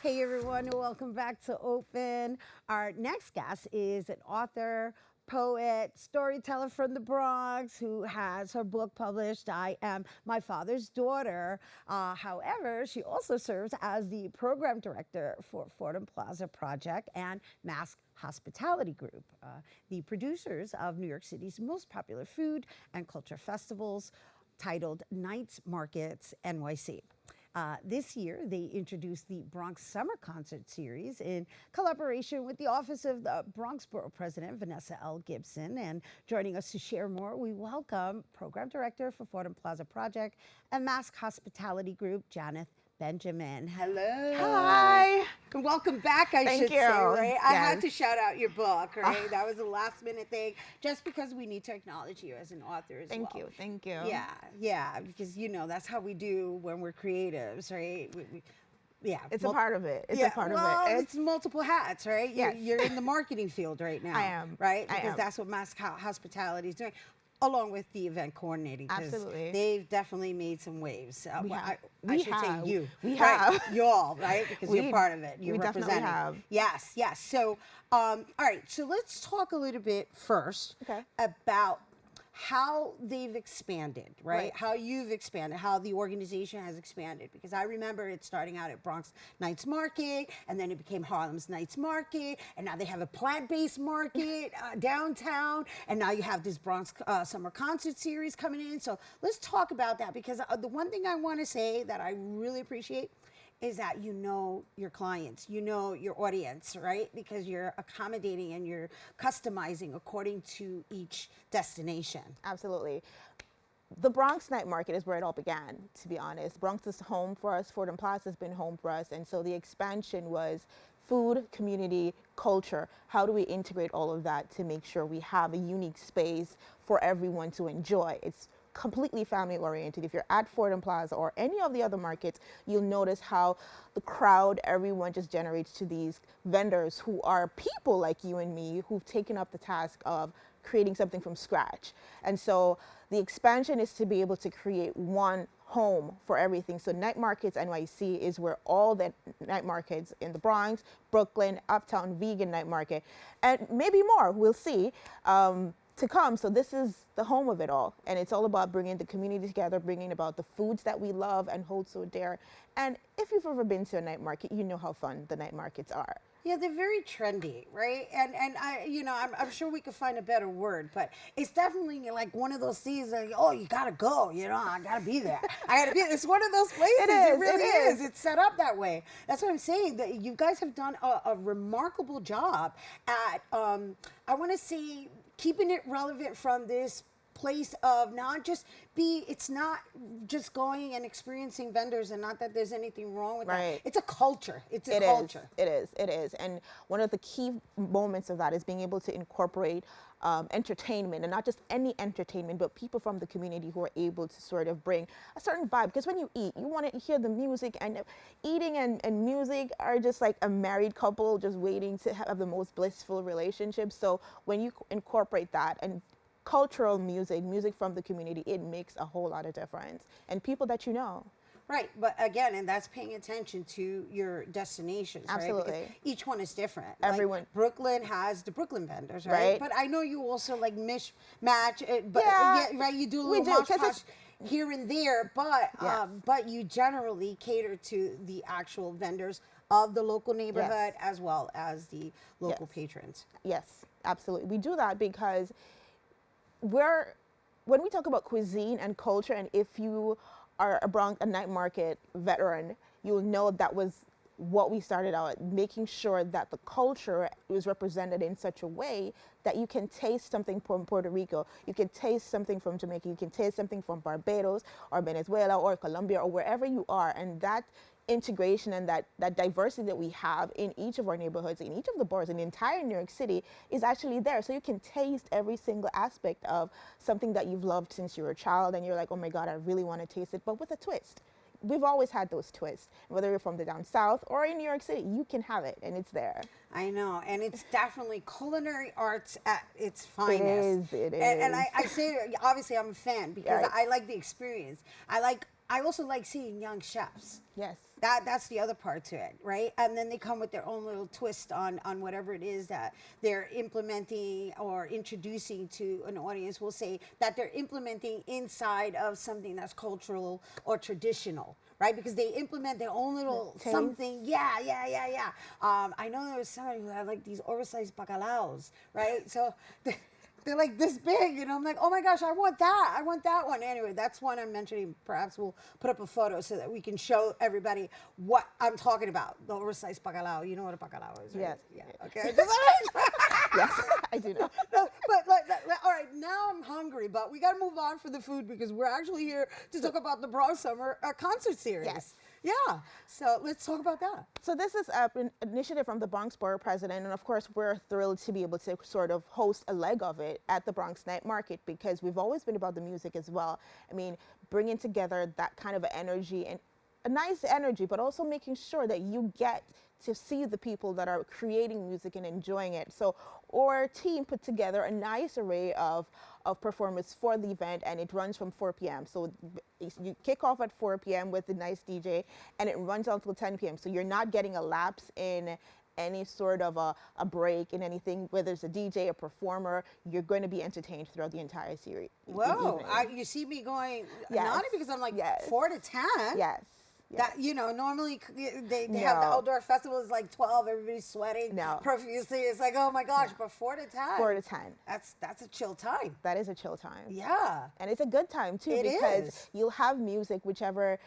Hey everyone, welcome back to Open. Our next guest is an author, poet, storyteller from the Bronx who has her book published. I am my father's daughter. However, she also serves as the program director for Fordham Plaza Project and Masc Hospitality Group, the producers of New York City's most popular food and culture festivals titled Night Markets NYC. This year, they introduced the Bronx Summer Concert Series in collaboration with the Office of the Bronx Borough President, Vanessa L. Gibson. And joining us to share more, we welcome Program Director for Fordham Plaza Project and Masc Hospitality Group, Janeth Benjamin. Hello. Hi. And welcome back, I Thank should you. say, right? I had Yes. to shout out your book, right? That was a last minute thing, just because we need to acknowledge you as an author as well. Thank you. Yeah, because that's how we do when we're creatives, right? Yeah. It's a part of it. It's Yeah, a part well, of it. it's multiple hats, right? Yes. You're in the marketing field right now. I am. Right? I Because am. that's what Masc Hospitality is doing, along with the event coordinating. 'Cause Absolutely. they've definitely made some waves. We Well, have. I should say have. you. We right? have. You all, right? Because you're We- part of it. You're we definitely representing. have. Yes. So, all right. So let's talk a little bit first Okay. about how they've expanded, right? Right. How you've expanded, how the organization has expanded. Because I remember it starting out at Bronx Nights Market, and then it became Harlem's Nights Market, and now they have a plant-based market downtown, and now you have this Bronx Summer Concert Series coming in. So let's talk about that, because the one thing I want to say that I really appreciate is that you know your clients, you know your audience, right? Because you're accommodating and you're customizing according to each destination. Absolutely. The Bronx Night Market is where it all began, to be honest. Bronx is home for us. Fordham Plaza has been home for us. And so the expansion was food, community, culture. How do we integrate all of that to make sure we have a unique space for everyone to enjoy? It's completely family oriented. If you're at Fordham Plaza or any of the other markets, you'll notice how the crowd, everyone just generates to these vendors who are people like you and me who've taken up the task of creating something from scratch. And so the expansion is to be able to create one home for everything. So Night Markets NYC is where all the night markets in the Bronx, Brooklyn, Uptown, Vegan Night Market, and maybe more, we'll see, to come. So this is the home of it all. And it's all about bringing the community together, bringing about the foods that we love and hold so dear. And if you've ever been to a night market, you know how fun the night markets are. Yeah, they're very trendy, right? And I'm sure we could find a better word, but it's definitely like one of those things like, oh, you gotta go, I gotta be there. I gotta be. It's one of those places. It really is. It's set up that way. That's what I'm saying. That you guys have done a remarkable job at, I want to say, keeping it relevant from this place of not just it's not just going and experiencing vendors, and not that there's anything wrong with that. It's a culture. It's a culture. It is. And one of the key moments of that is being able to incorporate entertainment, and not just any entertainment, but people from the community who are able to sort of bring a certain vibe. Because when you eat, you want to hear the music, and eating and music are just like a married couple just waiting to have the most blissful relationship. So when you incorporate that and cultural music from the community, it makes a whole lot of difference. And people that you know. Right, but again, and that's paying attention to your destinations, Absolutely. right? Because each one is different. Everyone. Like Brooklyn has the Brooklyn vendors, right? But I know you also like match it, but right, you do a little mosh posh here and there, but you generally cater to the actual vendors of the local neighborhood as well as the local patrons. Yes, absolutely. We do that because when we talk about cuisine and culture, and if you are a night market veteran, you'll know that was what we started out, making sure that the culture was represented in such a way that you can taste something from Puerto Rico, you can taste something from Jamaica, you can taste something from Barbados or Venezuela or Colombia or wherever you are. And that integration and that diversity that we have in each of our neighborhoods, in each of the boroughs, in the entire New York City is actually there. So you can taste every single aspect of something that you've loved since you were a child, and you're like, oh my God, I really want to taste it, but with a twist. We've always had those twists. Whether you're from the down south or in New York City, you can have it, and it's there. I know, and it's definitely culinary arts at its finest. It is. And I say, obviously, I'm a fan because I like the experience. I like I also like seeing young chefs. Yes. That's the other part to it, right? And then they come with their own little twist on whatever it is that they're implementing or introducing to an audience. We'll say that they're implementing inside of something that's cultural or traditional, right? Because they implement their own little something. Yeah. I know there was somebody who had like these oversized bacalaos, right? So they're like this big, I'm like, oh my gosh, I want that one. Anyway, that's one I'm mentioning. Perhaps we'll put up a photo so that we can show everybody what I'm talking about. The oversized bacalao. You know what a bacalao is, right? Yes. Yeah. Okay. Yes, I do know. No, but all right, now I'm hungry, but we got to move on for the food because we're actually here to talk about the Bronx Summer Concert Series. Yes. Yeah. So let's talk about that. So this is an initiative from the Bronx Borough President, and of course we're thrilled to be able to sort of host a leg of it at the Bronx Night Market because we've always been about the music as well. I mean, bringing together that kind of energy and a nice energy, but also making sure that you get to see the people that are creating music and enjoying it. So our team put together a nice array of performers for the event, and it runs from 4 p.m. So you kick off at 4 p.m. with a nice DJ, and it runs until 10 p.m. So you're not getting a lapse in any sort of a break in anything, whether it's a DJ, a performer, you're going to be entertained throughout the entire series. Whoa, you see me going, not because I'm like 4 to 10. Yes. Yes. That, normally they have the outdoor festivals like 12, everybody's sweating profusely. It's like, oh my gosh, but 4 to 10. 4 to 10. That's a chill time. That is a chill time. Yeah. And it's a good time too because you'll have music, whichever.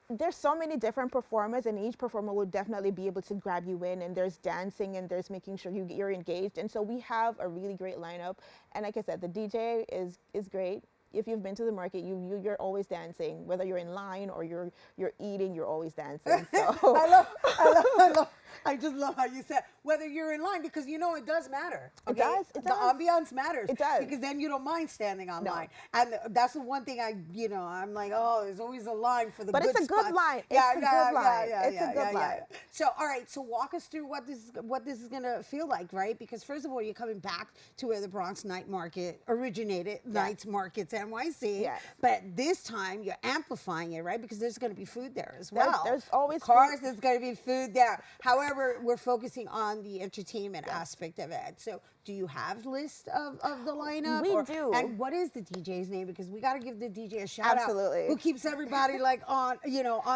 There's so many different performers, and each performer will definitely be able to grab you in, and there's dancing and there's making sure you're engaged. And so we have a really great lineup. And like I said, the DJ is great. If you've been to the market, you're always dancing. Whether you're in line or you're eating, you're always dancing. So I just love how you said whether you're in line because it does matter. Okay? It does. The ambiance matters. It does. Because then you don't mind standing online. And that's the one thing I'm like, oh, there's always a line for the good But it's a good line. It's a good line. It's a good line. So all right, so walk us through what this is gonna feel like, right? Because first of all, you're coming back to where the Bronx Night Market originated, Night Markets NYC. Yes. But this time you're amplifying it, right? Because there's gonna be food there as well. There's always food. There's gonna be food there. However, we're focusing on the entertainment aspect of it. So do you have list of the lineup? We do. And what is the DJ's name? Because we got to give the DJ a shout Absolutely. out. Who keeps everybody like on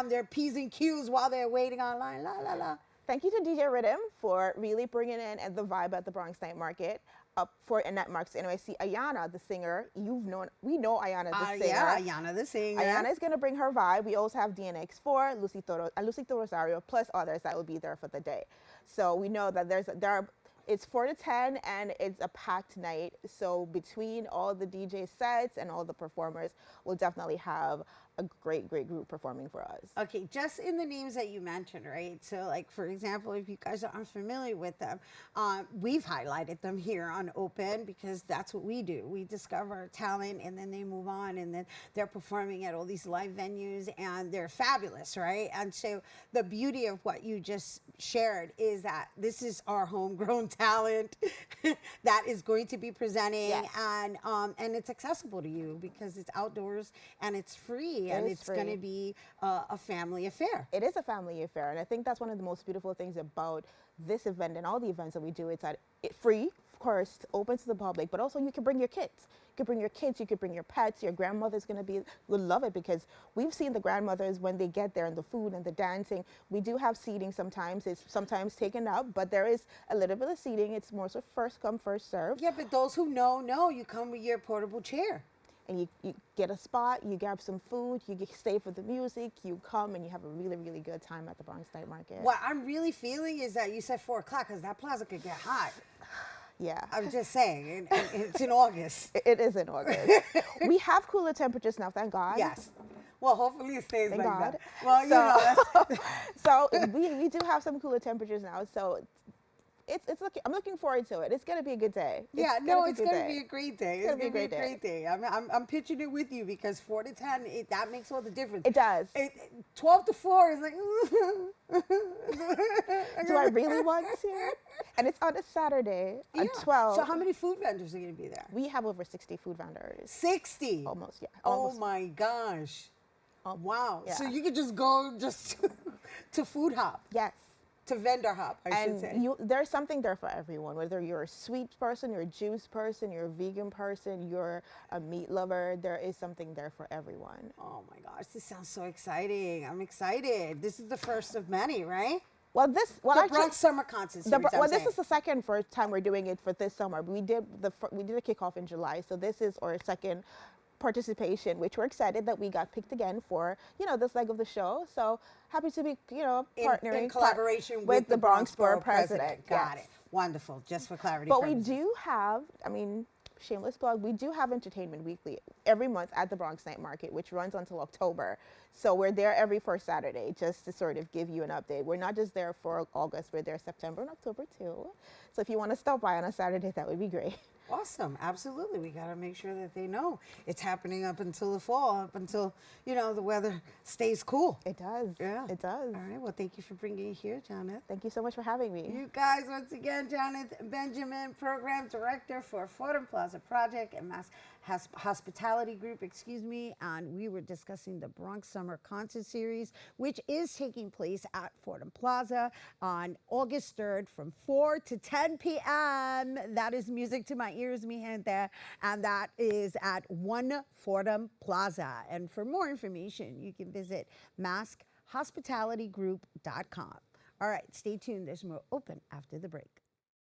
their P's and Q's while they're waiting online. La la la. Thank you to DJ Rhythm for really bringing in the vibe at the Bronx Night Market. For Night Markets NYC, Ayana, the singer, we know Ayana, the singer. Yeah, Ayana, the singer. Ayana is going to bring her vibe. We also have DNX4, Lucito Rosario, plus others that will be there for the day. So we know that it's 4 to 10, and it's a packed night. So between all the DJ sets and all the performers, we'll definitely have a great group performing for us. Okay, just in the names that you mentioned, right? So like, for example, if you guys are unfamiliar with them, we've highlighted them here on Open because that's what we do. We discover talent and then they move on and then they're performing at all these live venues and they're fabulous, right? And so the beauty of what you just shared is that this is our homegrown talent that is going to be presenting and it's accessible to you because it's outdoors and it's free. And it's going to be a family affair. It is a family affair. And I think that's one of the most beautiful things about this event and all the events that we do. It's that it's free, of course, open to the public, but also you can bring your kids. You can bring your kids, you can bring your pets. Your grandmother's going to would love it because we've seen the grandmothers when they get there and the food and the dancing. We do have seating sometimes. It's sometimes taken up, but there is a little bit of seating. It's more so first come, first serve. Yeah, but those who know, you come with your portable chair. And you get a spot, you grab some food, stay for the music, you come and you have a really good time at the Bronx Night Market. What I'm really feeling is that you said 4 o'clock because that plaza could get hot. Yeah. I'm just saying, and it's in August. It is in August. We have cooler temperatures now, thank God. Yes. Well, hopefully it stays thank like God. that. Well, so, so we do have some cooler temperatures now. So I'm looking forward to it. It's gonna be a good day. Yeah, It's no, be a it's good going to day. be a great day. It's gonna be a great day. I'm pitching it with you because 4 to 10, that makes all the difference. It does. 12 to 4 is like, Do I really want to? And it's on a Saturday at 12. So how many food vendors are going to be there? We have over 60 food vendors. 60? Almost, yeah. Oh Almost. my gosh. Wow. Yeah. So you could just go just to Food Hop, Yes. to Vendor Hop, I should say. And there's something there for everyone, whether you're a sweet person, you're a juice person, you're a vegan person, you're a meat lover, there is something there for everyone. Oh my gosh, this sounds so exciting. I'm excited. This is the first of many, right? The The Bronx Summer Concert Series. this is the first time we're doing it for this summer. We did a kickoff in July, so this is our second participation, which we're excited that we got picked again for this leg of the show. So happy to be partnering in collaboration with the Bronx Borough President. Got it. Wonderful. Just for clarity But purposes. we do have, shameless plug, we do have Entertainment Weekly every month at the Bronx Night Market, which runs until October. So we're there every first Saturday just to sort of give you an update. We're not just there for August, we're there September and October too. So if you want to stop by on a Saturday, that would be great. Awesome. Absolutely. We got to make sure that they know it's happening up until the fall, up until, the weather stays cool. It does. Yeah. It does. All right. Well, thank you for bringing it here, Janeth. Thank you so much for having me. You guys, once again, Janeth Benjamin, Program Director for Fordham Plaza Project and Masc Hospitality Group, and we were discussing the Bronx Summer Concert Series, which is taking place at Fordham Plaza on August 3rd from 4 to 10 p.m. That is music to my ears, mi gente, and that is at 1 Fordham Plaza. And for more information, you can visit maschospitalitygroup.com. All right, stay tuned. There's more open after the break.